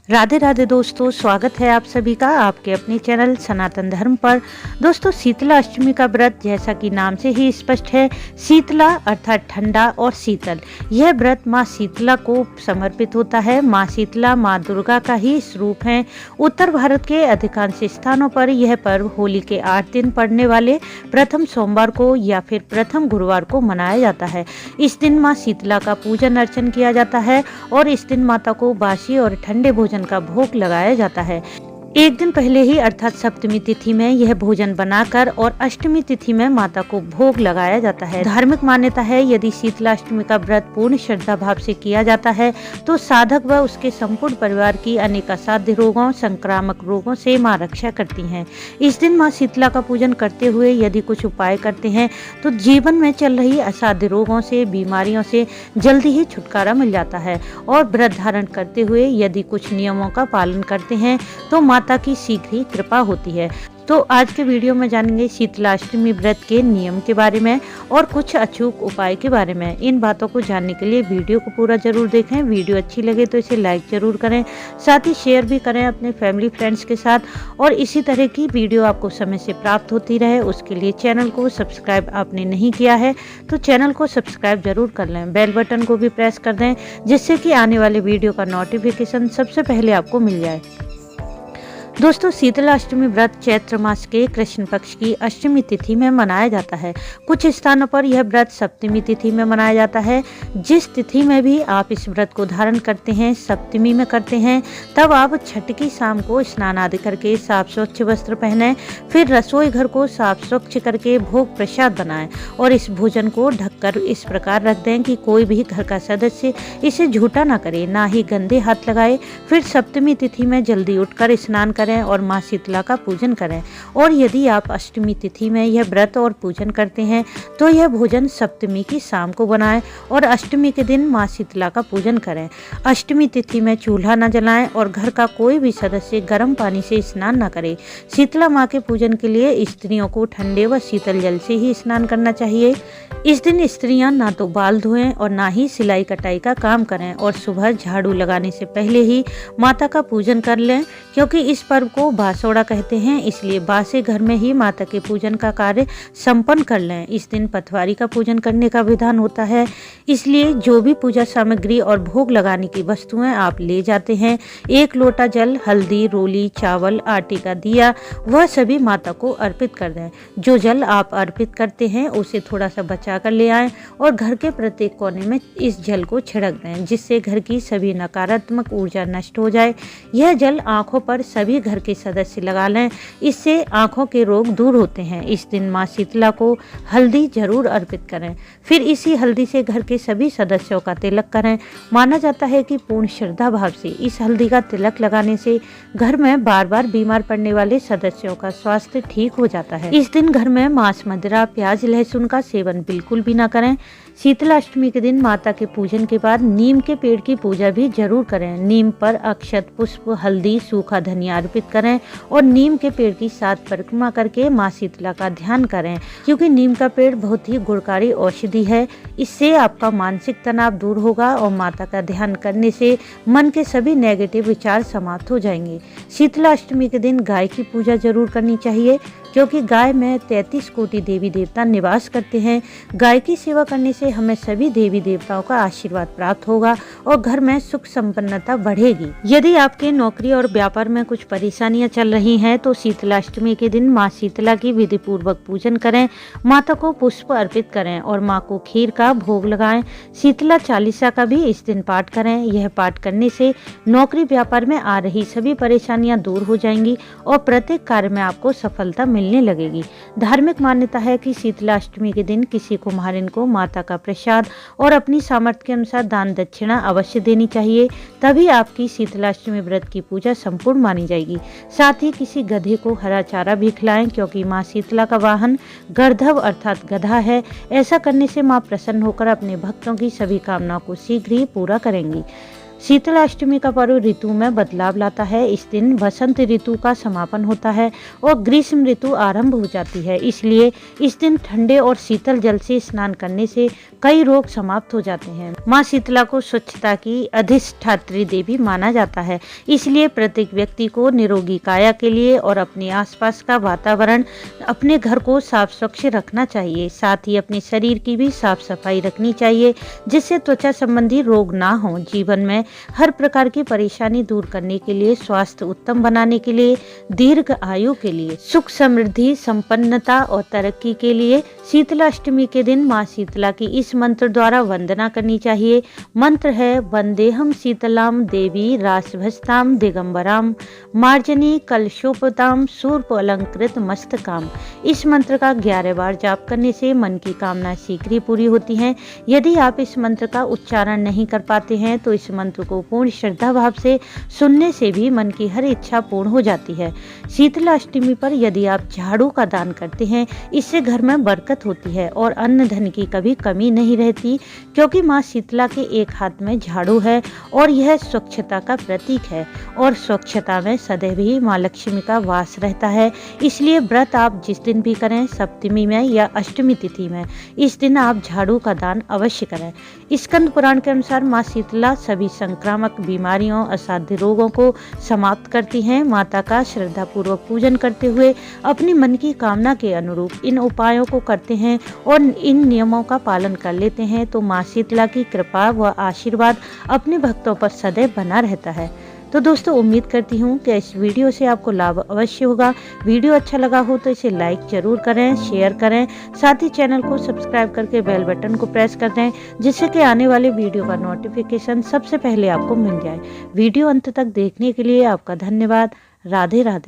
राधे राधे दोस्तों, स्वागत है आप सभी का आपके अपने चैनल सनातन धर्म पर। दोस्तों, शीतला अष्टमी का व्रत जैसा कि नाम से ही स्पष्ट है, शीतला अर्थात ठंडा और शीतल। यह व्रत माँ शीतला को समर्पित होता है। माँ शीतला माँ दुर्गा का ही स्वरूप है। उत्तर भारत के अधिकांश स्थानों पर यह पर्व होली के 8 दिन पड़ने वाले प्रथम सोमवार को या फिर प्रथम गुरुवार को मनाया जाता है। इस दिन माँ शीतला का पूजन अर्चन किया जाता है और इस दिन माता को बासी और ठंडे भोजन का भोग लगाया जाता है। एक दिन पहले ही अर्थात सप्तमी तिथि में यह भोजन बनाकर और अष्टमी तिथि में माता को भोग लगाया जाता है। धार्मिक मान्यता है, यदि शीतला अष्टमी का व्रत पूर्ण श्रद्धा भाव से किया जाता है तो साधक व उसके संपूर्ण परिवार की अनेक असाध्य रोगों, संक्रामक रोगों से माँ रक्षा करती हैं। इस दिन माँ शीतला का पूजन करते हुए यदि कुछ उपाय करते हैं तो जीवन में चल रही असाध्य रोगों से, बीमारियों से जल्दी ही छुटकारा मिल जाता है। और व्रत धारण करते हुए यदि कुछ नियमों का पालन करते हैं तो माता की शीघ्र ही कृपा होती है। तो आज के वीडियो में जानेंगे शीतला अष्टमी व्रत के नियम के बारे में और कुछ अचूक उपाय के बारे में। इन बातों को जानने के लिए वीडियो को पूरा जरूर देखें। वीडियो अच्छी लगे तो इसे लाइक जरूर करें, साथ ही शेयर भी करें अपने फैमिली फ्रेंड्स के साथ। और इसी तरह की वीडियो आपको समय से प्राप्त होती रहे उसके लिए चैनल को सब्सक्राइब आपने नहीं किया है तो चैनल को सब्सक्राइब जरूर कर लें। बेल बटन को भी प्रेस कर दें जिससे कि आने वाले वीडियो का नोटिफिकेशन सबसे पहले आपको मिल जाए। दोस्तों, शीतला अष्टमी व्रत चैत्र मास के कृष्ण पक्ष की अष्टमी तिथि में मनाया जाता है। कुछ स्थानों पर यह व्रत सप्तमी तिथि में मनाया जाता है। जिस तिथि में भी आप इस व्रत को धारण करते हैं, सप्तमी में करते हैं, तब आप छठ की शाम को स्नान आदि करके साफ स्वच्छ वस्त्र पहने, फिर रसोई घर को साफ स्वच्छ करके भोग प्रसाद बनाएं और इस भोजन को ढककर इस प्रकार रख दें कि कोई भी घर का सदस्य इसे झूठा ना करे, ना ही गंदे हाथ लगाए। फिर सप्तमी तिथि में जल्दी उठकर स्नान करें और माँ शीतला का पूजन करें। और यदि आप अष्टमी तिथि में यह व्रत और पूजन करते हैं तो यह भोजन सप्तमी की शाम को बनाएं और अष्टमी के दिन माँ शीतला का पूजन करें। अष्टमी तिथि में चूल्हा न जलाएं और घर का कोई भी सदस्य गर्म पानी से स्नान न करे। शीतला माँ के पूजन के लिए स्त्रियों को ठंडे व शीतल जल से ही स्नान करना चाहिए। इस दिन स्त्रियां ना तो बाल धोएं और ना ही सिलाई कटाई का काम करें और सुबह झाड़ू लगाने से पहले ही माता का पूजन कर लें, क्योंकि इस पर्व को बासोड़ा कहते हैं। इसलिए बासे घर में ही माता के पूजन का कार्य संपन्न कर लें। इस दिन पटवारी का पूजन करने का विधान होता है, इसलिए जो भी पूजा सामग्री और भोग लगाने की वस्तुएं आप ले जाते हैं, 1 लोटा जल, हल्दी, रोली, चावल, आटे का दिया, वह सभी माता को अर्पित कर दें। जो जल आप अर्पित करते हैं उसे थोड़ा सा बचा कर ले आएं और घर के प्रत्येक कोने में इस जल को छिड़क दें, जिससे घर की सभी नकारात्मक ऊर्जा नष्ट हो जाए। यह जल आंखों पर सभी घर के सदस्य लगा लें, इससे आंखों के रोग दूर होते हैं। इस दिन माँ शीतला को हल्दी जरूर अर्पित करें, फिर इसी हल्दी से घर के सभी सदस्यों का तिलक करें। माना जाता है कि पूर्ण श्रद्धा भाव से इस हल्दी का तिलक लगाने से घर में बार बार बीमार पड़ने वाले सदस्यों का स्वास्थ्य ठीक हो जाता है। इस दिन घर में मांस, मदिरा, प्याज, लहसुन का सेवन बिल्कुल भी ना करें। शीतला अष्टमी के दिन माता के पूजन के बाद नीम के पेड़ की पूजा भी जरूर करें। नीम पर अक्षत, पुष्प, हल्दी, सूखा धनिया अर्पित करें और नीम के पेड़ की 7 परिक्रमा करके माँ शीतला का ध्यान करें, क्योंकि नीम का पेड़ बहुत ही गुणकारी औषधि है। इससे आपका मानसिक तनाव दूर होगा और माता का ध्यान करने से मन के सभी नेगेटिव विचार समाप्त हो जाएंगे। शीतला अष्टमी के दिन गाय की पूजा जरूर करनी चाहिए, क्योंकि गाय में 33 कोटि देवी देवता निवास करते हैं। गाय की सेवा करने से हमें सभी देवी देवताओं का आशीर्वाद प्राप्त होगा और घर में सुख संपन्नता बढ़ेगी। यदि आपके नौकरी और व्यापार में कुछ परेशानियां चल रही हैं तो शीतला अष्टमी के दिन माँ शीतला की विधि पूर्वक पूजन करें, माता को पुष्प अर्पित करें और माँ को खीर का भोग लगाएं। शीतला चालीसा का भी इस दिन पाठ करें। यह पाठ करने से नौकरी व्यापार में आ रही सभी परेशानियां दूर हो जाएंगी और प्रत्येक कार्य में आपको सफलता मिलने लगेगी। धार्मिक मान्यता है कि शीतला अष्टमी के दिन किसी कुम्हारिन को माता का प्रसाद और अपनी सामर्थ्य के अनुसार दान दक्षिणा अवश्य देनी चाहिए, तभी आपकी शीतला अष्टमी व्रत की पूजा संपूर्ण मानी जाएगी। साथ ही किसी गधे को हरा चारा भी खिलाएं, क्योंकि माँ शीतला का वाहन गर्धव अर्थात गधा है। ऐसा करने से माँ प्रसन्न होकर अपने भक्तों की सभी कामनाओं को शीघ्र ही पूरा करेंगी। शीतला अष्टमी का पर्व ऋतु में बदलाव लाता है। इस दिन वसंत ऋतु का समापन होता है और ग्रीष्म ऋतु आरंभ हो जाती है। इसलिए इस दिन ठंडे और शीतल जल से स्नान करने से कई रोग समाप्त हो जाते हैं। माँ शीतला को स्वच्छता की अधिष्ठात्री देवी माना जाता है। इसलिए प्रत्येक व्यक्ति को निरोगी काया के लिए और अपने आसपास का वातावरण, अपने घर को साफ स्वच्छ रखना चाहिए। साथ ही अपने शरीर की भी साफ सफाई रखनी चाहिए, जिससे त्वचा संबंधी रोग ना हो। जीवन में हर प्रकार की परेशानी दूर करने के लिए, स्वास्थ्य उत्तम बनाने के लिए, दीर्घ आयु के लिए, सुख समृद्धि, संपन्नता और तरक्की के लिए शीतला अष्टमी के दिन माँ शीतला की इस मंत्र द्वारा वंदना करनी चाहिए। मंत्र है वंदेहम शीतलाम देवी रासभस्ताम दिगंबराम मार्जनी कलशोपताम सूर्प अलंकृत मस्तकाम। इस मंत्र का 11 बार जाप करने से मन की कामना शीघ्र ही पूरी होती है। यदि आप इस मंत्र का उच्चारण नहीं कर पाते हैं तो इस मंत्र को पूर्ण श्रद्धा भाव से सुनने से भी मन की हर इच्छा पूर्ण हो जाती है। शीतला अष्टमी पर यदि आप झाड़ू का दान करते हैं, इससे घर में बरकत होती है और अन्न धन की कभी कमी नहीं रहती, क्योंकि माँ शीतला के एक हाथ में झाड़ू है और यह स्वच्छता का प्रतीक है और स्वच्छता में सदैव ही माँ लक्ष्मी का वास रहता है। इसलिए व्रत आप जिस दिन भी करें, सप्तमी में या अष्टमी तिथि में, इस दिन आप झाड़ू का दान अवश्य करें। स्कंद पुराण के अनुसार माँ शीतला सभी संक्रामक बीमारियों, असाध्य रोगों को समाप्त करती हैं। माता का श्रद्धा पूर्वक पूजन करते हुए अपनी मन की कामना के अनुरूप इन उपायों को करते हैं और इन नियमों का पालन कर लेते हैं तो माँ शीतला की कृपा व आशीर्वाद अपने भक्तों पर सदैव बना रहता है। तो दोस्तों, उम्मीद करती हूँ कि इस वीडियो से आपको लाभ अवश्य होगा। वीडियो अच्छा लगा हो तो इसे लाइक जरूर करें, शेयर करें, साथ ही चैनल को सब्सक्राइब करके बेल बटन को प्रेस कर दें, जिससे कि आने वाले वीडियो का नोटिफिकेशन सबसे पहले आपको मिल जाए। वीडियो अंत तक देखने के लिए आपका धन्यवाद। राधे राधे।